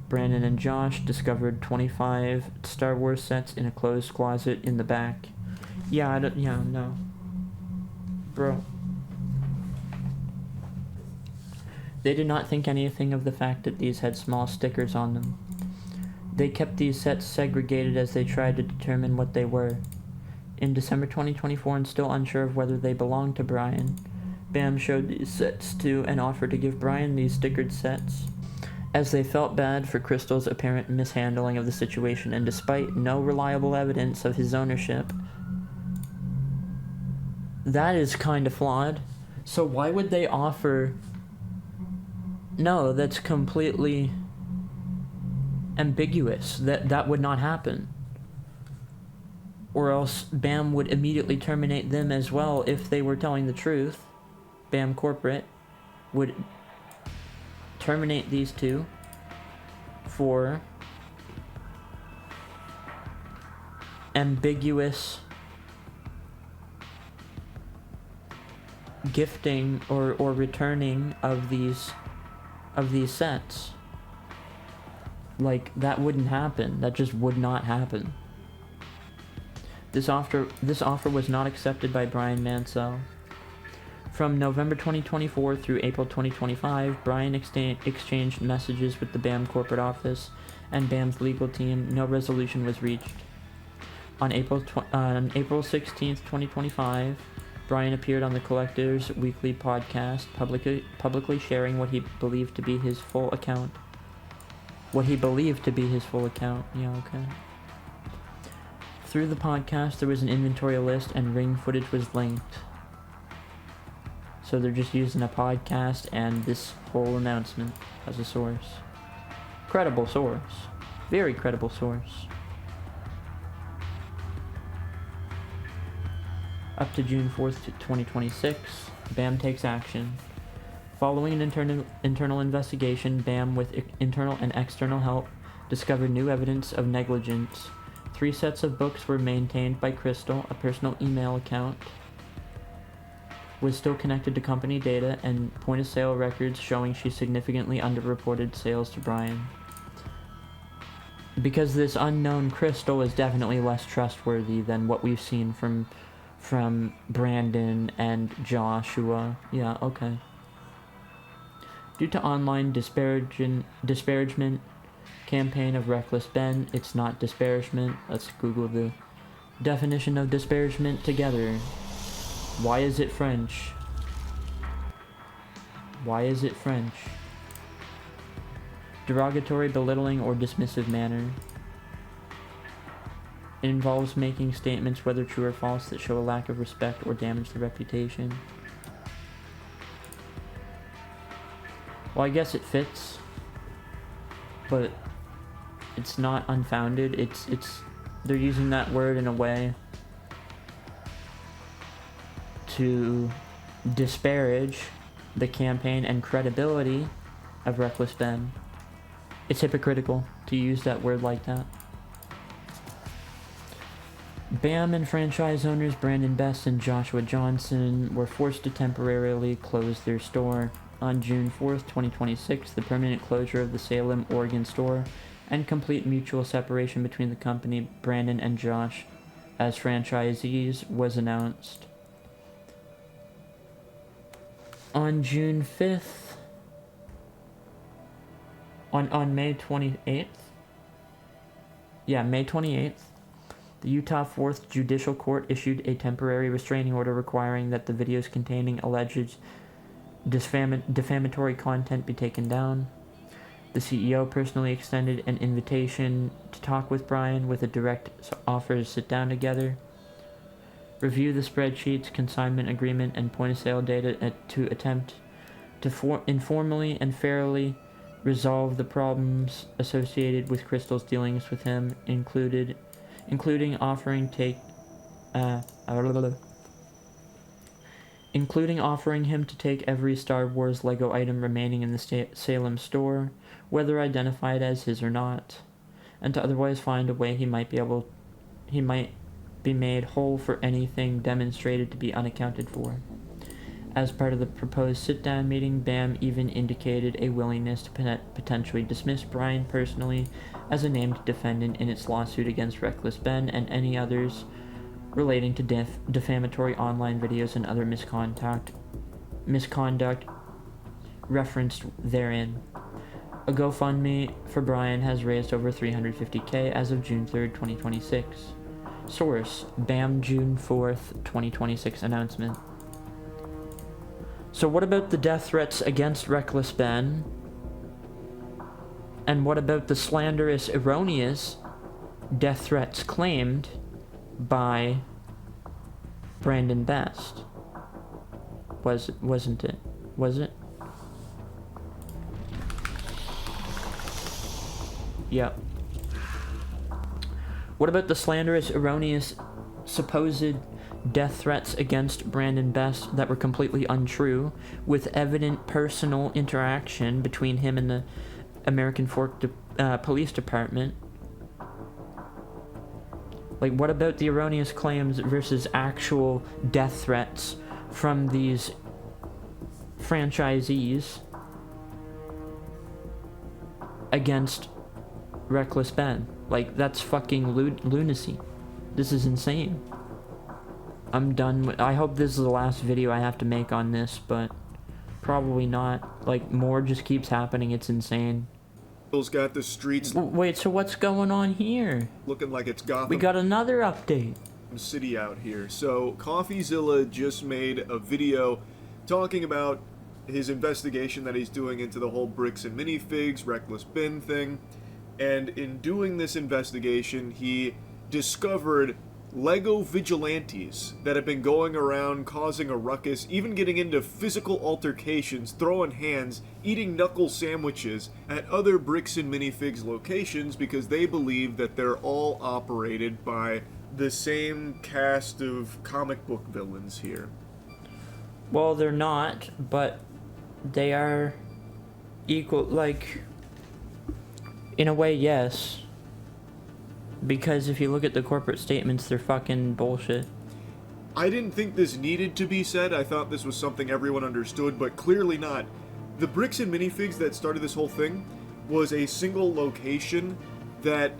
Brandon and Josh discovered 25 Star Wars sets in a closed closet in the back. No. Bro. They did not think anything of the fact that these had small stickers on them. They kept these sets segregated as they tried to determine what they were. In December 2024, and still unsure of whether they belonged to Brian, BAM showed these sets to and offered to give Brian these stickered sets. As they felt bad for Crystal's apparent mishandling of the situation, and despite no reliable evidence of his ownership. That is kind of flawed. So why would they offer... No, that's completely ambiguous. That would not happen. Or else BAM would immediately terminate them as well if they were telling the truth. BAM Corporate would terminate these two for ambiguous gifting or returning of these sets. Like, that wouldn't happen. That just would not happen. This offer was not accepted by Brian Mansell. From November 2024 through April 2025, Brian exchanged messages with the BAM corporate office and BAM's legal team, no resolution was reached. On April 16th, 2025, Brian appeared on the Collector's weekly podcast, publicly sharing what he believed to be his full account. Yeah, okay. Through the podcast, there was an inventory list and ring footage was linked. So they're just using a podcast and this whole announcement as a source. Credible source. Very credible source. Up to June 4th, 2026, BAM takes action. Following an internal investigation, BAM, with internal and external help, discovered new evidence of negligence. 3 sets of books were maintained by Crystal. A personal email account was still connected to company data, and point-of-sale records showing she significantly underreported sales to Brian. Because this unknown Crystal is definitely less trustworthy than what we've seen from Brandon and Joshua. Yeah, okay. Due to online disparagement campaign of Reckless Ben, it's not disparagement. Let's Google the definition of disparagement together. Why is it French? Why is it French? Derogatory, belittling, or dismissive manner. It involves making statements, whether true or false, that show a lack of respect or damage the reputation. Well, I guess it fits, but it's not unfounded. They're using that word in a way to disparage the campaign and credibility of Reckless Ben. It's hypocritical to use that word like that. BAM and franchise owners Brandon Best and Joshua Johnson were forced to temporarily close their store. On June 4th, 2026, the permanent closure of the Salem, Oregon store and complete mutual separation between the company, Brandon and Josh, as franchisees was announced. On June 5th, on May 28th, May 28th, the Utah 4th Judicial Court issued a temporary restraining order requiring that the videos containing alleged defamatory content be taken down. The CEO personally extended an invitation to talk with Brian with a direct offer to sit down together, review the spreadsheets, consignment agreement, and point-of-sale data to attempt to informally and fairly resolve the problems associated with Crystal's dealings with him, including offering him to take every Star Wars Lego item remaining in the Salem store, whether identified as his or not, and to otherwise find a way he might be made whole for anything demonstrated to be unaccounted for. As part of the proposed sit-down meeting, BAM even indicated a willingness to potentially dismiss Brian personally as a named defendant in its lawsuit against Reckless Ben and any others relating to defamatory online videos and other misconduct referenced therein. A GoFundMe for Brian has raised over $350,000 as of June 3rd, 2026. Source: BAM June 4th, 2026 announcement. So what about the death threats against Reckless Ben? And what about the slanderous, erroneous death threats claimed by Brandon Best? Wasn't it? Was it? Yep. What about the slanderous, erroneous, supposed death threats against Brandon Best that were completely untrue, with evident personal interaction between him and the American Fork Police Department? Like, what about the erroneous claims versus actual death threats from these franchisees against Reckless Ben? Like, that's fucking lunacy. This is insane. I'm done. I hope this is the last video I have to make on this, but probably not. Like, more just keeps happening. It's insane. got the streets. Wait, so what's going on here? Looking like it's Gotham. We got another update. City out here. So CoffeeZilla just made a video talking about his investigation that he's doing into the whole Bricks&Minifigs reckless bin thing. And in doing this investigation, he discovered Lego vigilantes that have been going around causing a ruckus, even getting into physical altercations, throwing hands, eating knuckle sandwiches at other Bricks&Minifigs locations because they believe that they're all operated by the same cast of comic book villains here. Well, they're not, but they are equal, like, in a way, yes. Because if you look at the corporate statements, they're fucking bullshit. I didn't think this needed to be said. I thought this was something everyone understood, but clearly not. The Bricks&Minifigs that started this whole thing was a single location that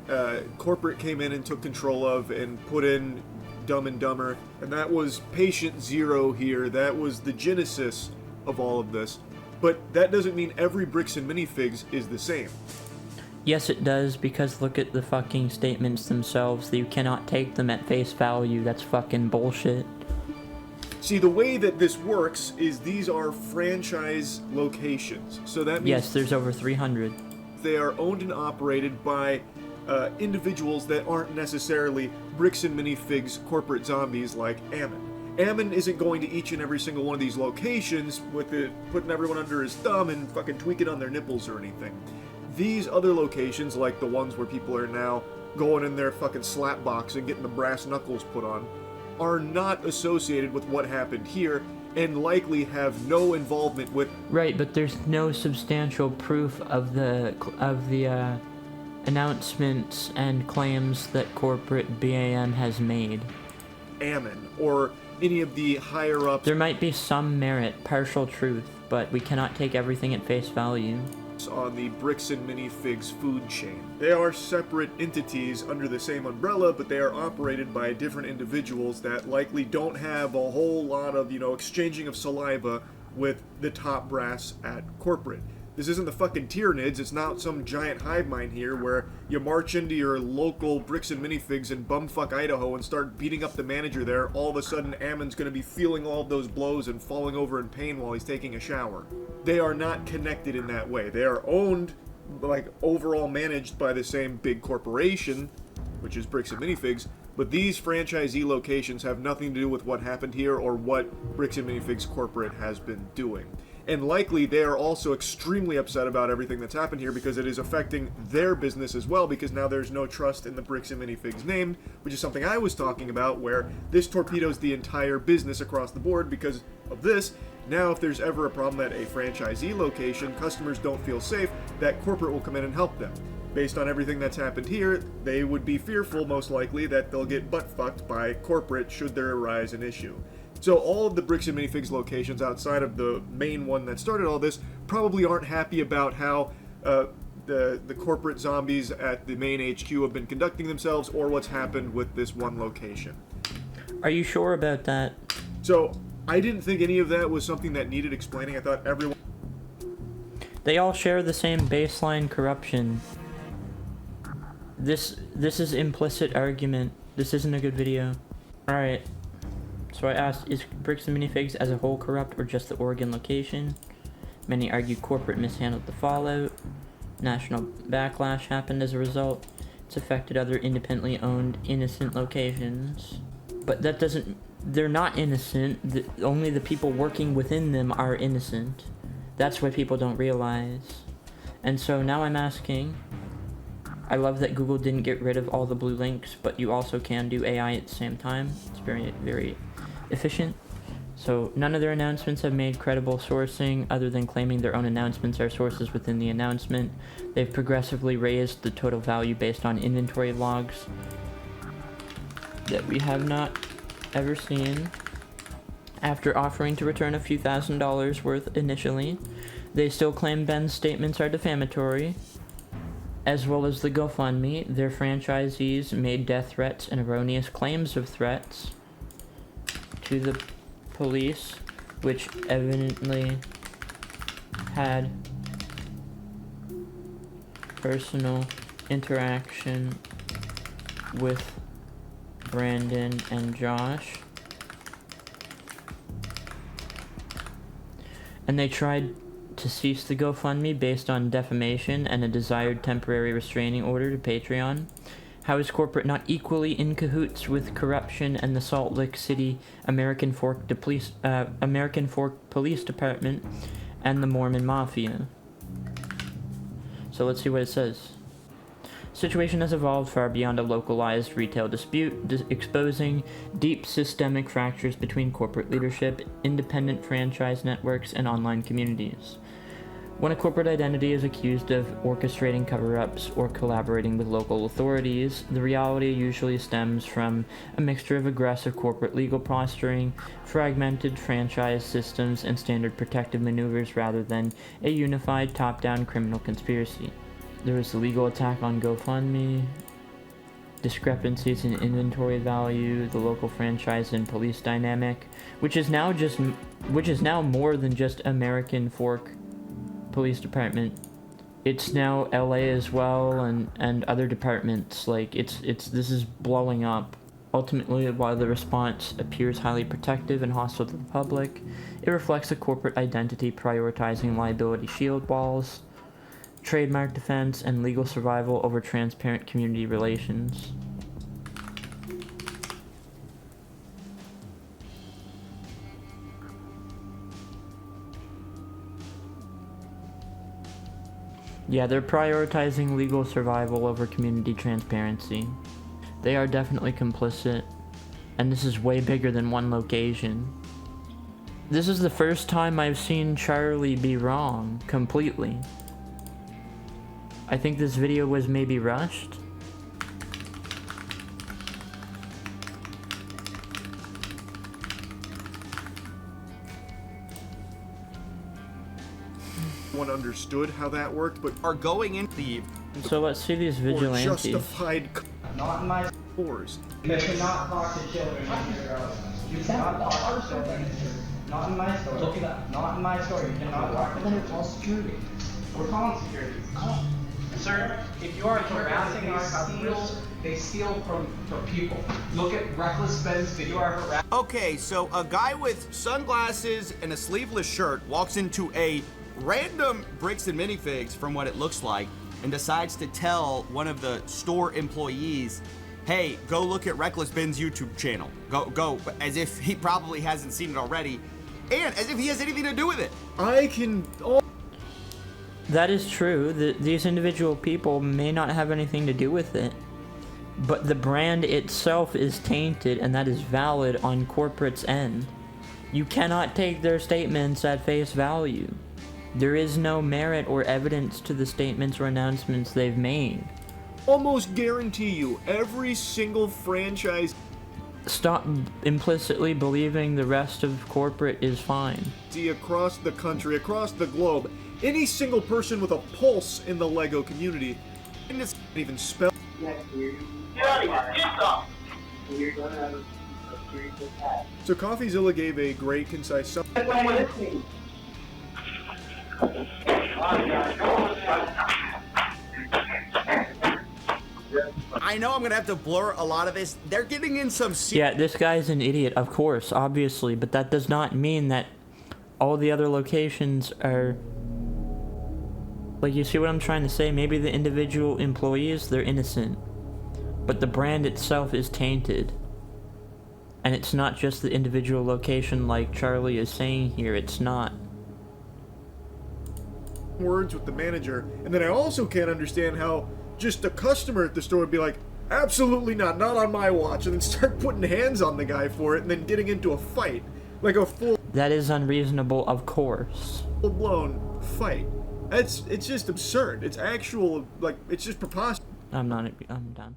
corporate came in and took control of and put in Dumb and Dumber, and that was Patient Zero here. That was the genesis of all of this. But that doesn't mean every Bricks&Minifigs is the same. Yes, it does, because look at the fucking statements themselves. You cannot take them at face value. That's fucking bullshit. See, the way that this works is these are franchise locations. So that means... Yes, there's over 300. They are owned and operated by individuals that aren't necessarily Bricks&Minifigs corporate zombies like Ammon. Ammon isn't going to each and every single one of these locations with it putting everyone under his thumb and fucking tweaking on their nipples or anything. These other locations, like the ones where people are now going in their fucking slap box and getting the brass knuckles put on, are not associated with what happened here and likely have no involvement with... Right, but there's no substantial proof of the announcements and claims that corporate BAM has made. Ammon, or any of the higher-ups... There might be some merit, partial truth, but we cannot take everything at face value. On the Bricks&Minifigs food chain. They are separate entities under the same umbrella, but they are operated by different individuals that likely don't have a whole lot of, exchanging of saliva with the top brass at corporate. This isn't the fucking Tyranids. It's not some giant hive mind here where you march into your local Bricks&Minifigs in bumfuck Idaho and start beating up the manager there. All of a sudden, Ammon's going to be feeling all of those blows and falling over in pain while he's taking a shower. They are not connected in that way. They are owned, overall managed by the same big corporation, which is Bricks&Minifigs, but these franchisee locations have nothing to do with what happened here or what Bricks&Minifigs corporate has been doing. And likely they are also extremely upset about everything that's happened here because it is affecting their business as well, because now there's no trust in the Bricks&Minifigs name, which is something I was talking about, where this torpedoes the entire business across the board because of this. Now, if there's ever a problem at a franchisee location, customers don't feel safe, that corporate will come in and help them. Based on everything that's happened here, they would be fearful, most likely, that they'll get butt-fucked by corporate should there arise an issue. So all of the Bricks&Minifigs locations outside of the main one that started all this probably aren't happy about how the corporate zombies at the main HQ have been conducting themselves or what's happened with this one location. Are you sure about that? So, I didn't think any of that was something that needed explaining. I thought everyone... They all share the same baseline corruption. This is implicit argument. This isn't a good video. Alright. So I asked, is Bricks&Minifigs as a whole corrupt or just the Oregon location? Many argue corporate mishandled the fallout. National backlash happened as a result. It's affected other independently owned, innocent locations. But that doesn't... They're not innocent. Only the people working within them are innocent. That's what people don't realize. And so now I'm asking... I love that Google didn't get rid of all the blue links, but you also can do AI at the same time. It's very, very efficient. So none of their announcements have made credible sourcing other than claiming their own announcements are sources within the announcement. They've progressively raised the total value based on inventory logs that we have not ever seen. After offering to return a few $1,000s worth initially, they still claim Ben's statements are defamatory. As well as the GoFundMe, their franchisees made death threats and erroneous claims of threats to the police, which evidently had personal interaction with Brandon and Josh. And they tried to cease the GoFundMe based on defamation and a desired temporary restraining order to Patreon. How is corporate not equally in cahoots with corruption and the Salt Lake City American Fork Police Department and the Mormon Mafia? So let's see what it says. Situation has evolved far beyond a localized retail dispute, exposing deep systemic fractures between corporate leadership, independent franchise networks, and online communities. When a corporate identity is accused of orchestrating cover-ups or collaborating with local authorities, the reality usually stems from a mixture of aggressive corporate legal posturing, fragmented franchise systems, and standard protective maneuvers rather than a unified top-down criminal conspiracy. There was the legal attack on GoFundMe, discrepancies in inventory value, the local franchise and police dynamic, which is now more than just American Fork Police Department. It's now LA as well, and other departments. Like this is blowing up. Ultimately, while the response appears highly protective and hostile to the public, it reflects a corporate identity prioritizing liability shield walls, trademark defense, and legal survival over transparent community relations. Yeah, they're prioritizing legal survival over community transparency. They are definitely complicit, and this is way bigger than one location. This is the first time I've seen Charlie be wrong completely. I think this video was maybe rushed. One understood how that worked, but are going in the. So let's see these vigilantes. Justified. Not in my stores. You cannot talk to children in your house. You cannot talk to children. Not in my store. Look it up. Not in my store. You cannot talk to them. Call security. We're calling security. Call. Sir, if you are harassing our customers, they steal from people. Look at Reckless Ben's video. You are harassing. Okay, so a guy with sunglasses and a sleeveless shirt walks into a random Bricks&Minifigs, from what it looks like, and decides to tell one of the store employees, hey, go look at Reckless Ben's YouTube channel. Go, as if he probably hasn't seen it already, and as if he has anything to do with it. That is true. These individual people may not have anything to do with it, but the brand itself is tainted, and that is valid on corporate's end. You cannot take their statements at face value. There is no merit or evidence to the statements or announcements they've made. Almost guarantee you, every single franchise. Stop implicitly believing the rest of corporate is fine. See, across the country, across the globe, any single person with a pulse in the LEGO community, and it's not even spell. Get out of here. Get off. You're gonna have a series of hats. So CoffeeZilla gave a great, concise summary. I know I'm gonna have to blur a lot of this. They're getting in some. Yeah, this guy's an idiot, of course, obviously, but that does not mean that all the other locations are. Like, you see what I'm trying to say? Maybe the individual employees, they're innocent, but the brand itself is tainted. And it's not just the individual location like Charlie is saying here, it's not. Words with the manager, and then I also can't understand how just a customer at the store would be like, absolutely not on my watch, and then start putting hands on the guy for it and then getting into a fight. Like a full. That is unreasonable, of course. Full-blown fight. It's just absurd. It's actual, like, it's just preposterous. I'm done.